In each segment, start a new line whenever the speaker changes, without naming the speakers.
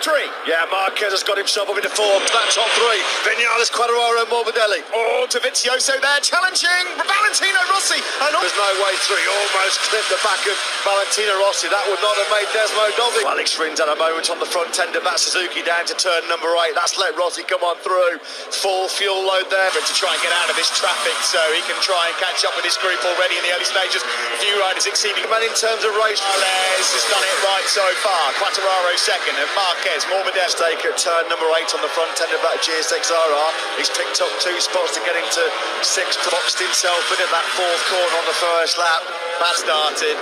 victory.
Yeah, Marquez has got himself up into form. That top three. Vinales, Quattararo, Morbidelli.
Oh, Dovizioso there challenging Valentino Rossi. And
there's no way through. He almost clipped the back of Valentino Rossi. That would not have made Desmo Dovi. Alex Rins had a moment on the front end of that Suzuki down to turn number 8. That's let Rossi come on through. Full fuel load there.
But to try and get out of this traffic so he can try and catch up with his group already in the early stages. A few riders exceeding.
And in terms of race,
Morales has done it right so far. Quattararo second and Marquez, Morbidelli.
Mistake at turn number 8 on the front end of that GSX-RR. He's picked up 2 spots to get into 6th. Boxed himself in at that 4th corner on the first lap.
Bad started.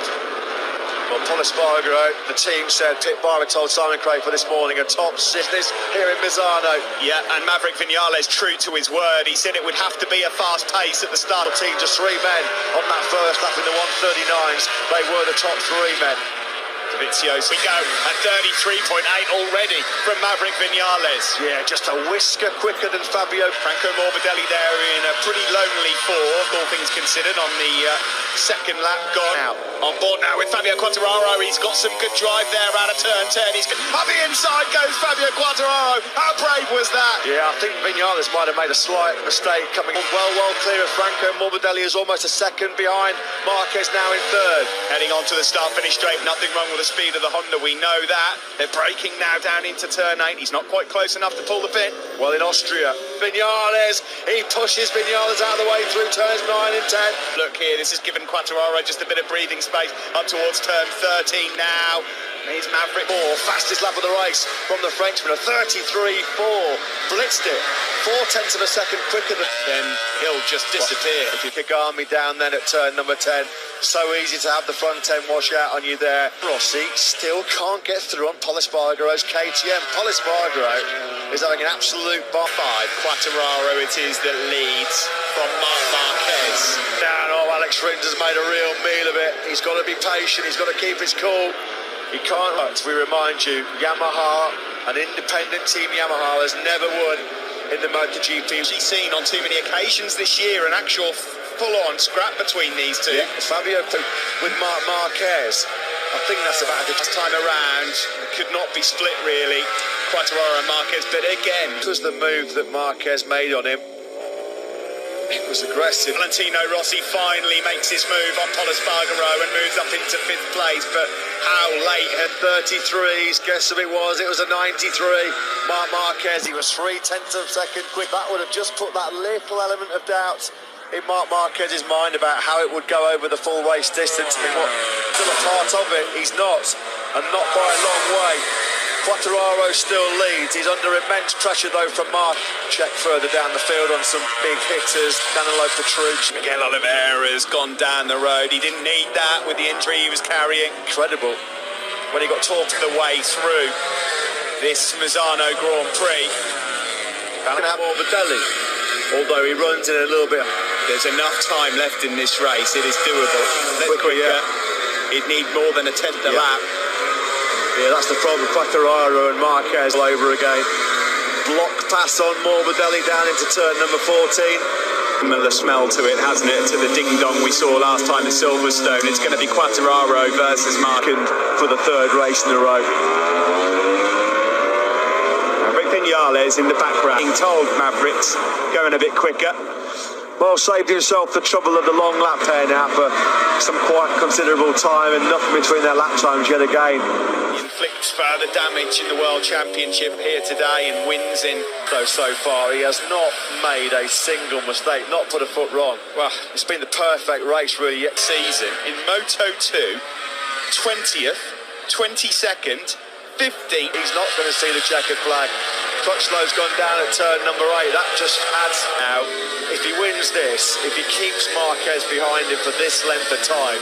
Well, Paul Espargaro, the team said, Pit Barber told Simon Craig for this morning, a top business here in Misano.
Yeah, and Maverick Vinales, true to his word, he said it would have to be a fast pace at the start.
The team, just 3 men on that first lap in the 139s. They were the top 3 men.
Dovizioso. We go at 33.8 already from Maverick Vinales.
Yeah, just a whisker quicker than Fabio.
Franco Morbidelli there in a pretty lonely 4th, all things considered, on the second lap gone.
Out.
On board now with Fabio Quattararo. He's got some good drive there out of turn 10. He's up the inside goes Fabio Quattararo. How brave was that?
Yeah, I think Vinales might have made a slight mistake coming well clear of Franco. Morbidelli is almost a second behind. Marquez now in 3rd.
Heading on to the start-finish straight, nothing wrong with the speed of the Honda, we know that. They're braking now down into turn 8. He's not quite close enough to pull the pin.
Well, in Austria, Vinales, he pushes Vinales out of the way through turns 9 and 10.
Look here, this has given Quattararo just a bit of breathing space up towards turn 13 now. Here's Maverick.
Fastest lap of the race from the Frenchman, a 33.4. Blitzed it. 0.4 of a second quicker than...
Then he'll just disappear.
If you kick Army down then at turn number 10, so easy to have the front 10 wash out on you there. Rossi still can't get through on Paul Espargaro's KTM. Paul Espargaro is having an absolute bomb.
5. Quattararo it is that leads from Marc Marquez.
Now, Alex Rins has made a real meal of it. He's got to be patient. He's got to keep his cool. He can't. We remind you, Yamaha, an independent team Yamaha, has never won in the MotoGP.
She's seen on too many occasions this year an actual full-on scrap between these two.
Yeah, Fabio with Marc Marquez. I think that's about the
last time around. Could not be split really. Quattararo and Marquez, but again,
it was the move that Marquez made on him. It was aggressive.
Valentino Rossi finally makes his move on Paul Espargaro and moves up into 5th place, but how late?
At 33s, guess who it was? It was a 93. Marc Marquez, he was 0.3 of a second quick. That would have just put that little element of doubt in Marc Marquez's mind about how it would go over the full race distance. Still a part of it, he's not, and not by a long way. Quattararo still leads. He's under immense pressure though from Marc. Check further down the field on some big hitters. Danilo Petrucci.
Miguel Oliveira's gone down the road. He didn't need that with the injury he was carrying.
Incredible when he got talked
the way through this Misano Grand Prix.
Morbidelli, although he runs in a little bit.
There's enough time left in this race. It is doable. Quicker. Yeah. He'd need more than a 10th a lap.
Yeah, that's the problem. Quattararo and Marquez all over again. Block pass on Morbidelli down into turn number 14.
Similar smell to it, hasn't it, to the ding-dong we saw last time in Silverstone. It's going to be Quattararo versus Marquez
for the 3rd race in a row.
Maverick Vinales in the background, being told Mavericks going a bit quicker.
Well, saved himself the trouble of the long lap pair now for some quite considerable time, and nothing between their lap times yet again.
He inflicts further damage in the World Championship here today and wins in.
So far, he has not made a single mistake, not put a foot wrong. Well, it's been the perfect race really yet
season. In Moto2, 20th, 22nd, 15th.
He's not going to see the checkered flag. Crutchlow's gone down at turn number 8. That just adds out. If he wins this, if he keeps Marquez behind him for this length of time,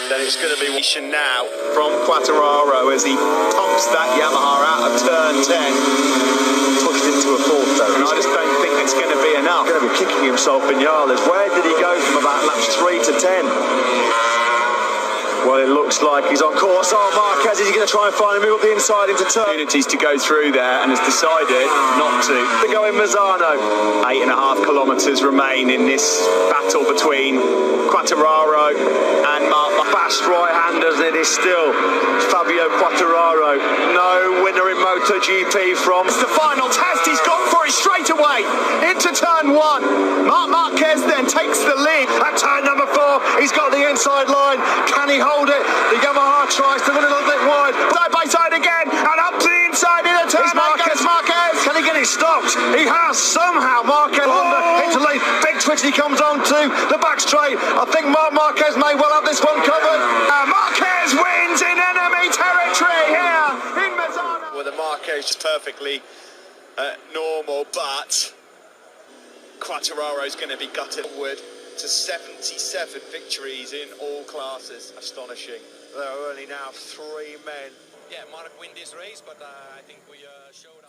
then it's going to be
now from Quattararo as he pumps that Yamaha out of turn 10.
Pushed into a 4th though.
And I just don't think it's going to be enough.
He's going to be kicking himself in Vinales. Where did he go from about laps 3 to 10? Well, it looks like he's on course. Oh, Marquez, is he going to try and find a move up the inside into turn?
Opportunities to go through there and has decided not to.
They go in Mazzano.
8.5 kilometres remain in this battle between Quartararo and Mark.
Fast right-handers, it is still Fabio Quartararo. No winner in MotoGP from...
It's the final test, he's gone for it straight away into turn 1. Marc Marquez then takes the lead.
At turn number 4, he's got the inside line. Can he hold it? The Yamaha tries to win a little bit wide.
Side by side again, and up to the inside in a turn.
Marquez. Can he get it stopped? He has somehow. Marquez into lead. Big twitch, he comes on to the back straight. I think Marc Marquez may well have this one covered.
Marquez wins in enemy territory here in Mazzano.
Well, the Marquez just
Perfectly normal, but Quartararo's going to be gutted forward to 77 victories in all classes. Astonishing.
There are only now 3 men.
Yeah, Mark win this race, but I think we showed